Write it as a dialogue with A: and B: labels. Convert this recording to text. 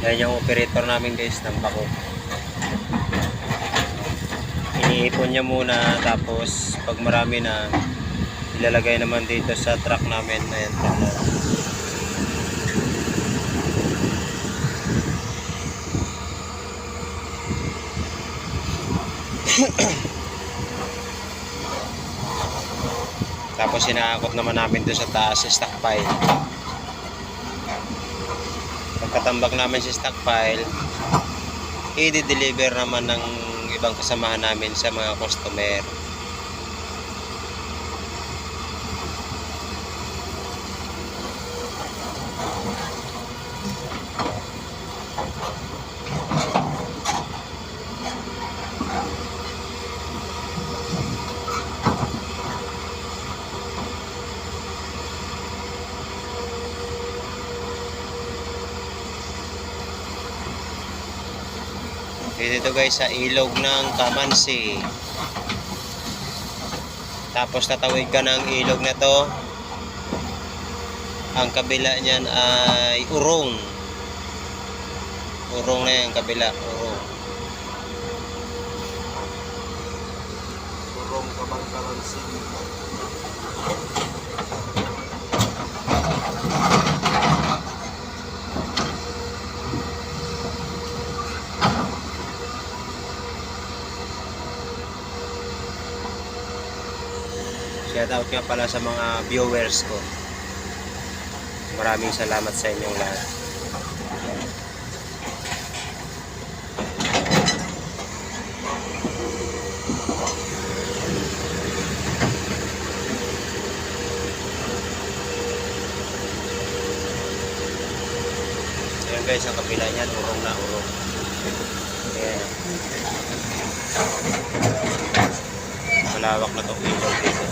A: Yan yung operator namin guys ng bako. Iniipon niya muna, tapos pag marami na ilalagay naman dito sa truck namin. Ayan, tapos inaakot naman namin doon sa taas sa stockpile. Pagkatambak namin sa stockpile, i-deliver naman ng ibang kasamahan namin sa mga customer. Dito guys sa ilog ng Kamansi. Tapos tatawid ka ng ilog na to. Ang kabila niyan ay Urong. Urong na yan, kabila. Urong. Urong Kabangkaran City. Shoutout nga pala sa mga viewers ko. Maraming salamat sa inyong lahat. Ayan guys, ang kapila niyan, urong na urong. Ayan. Malawak na itong ilog dito.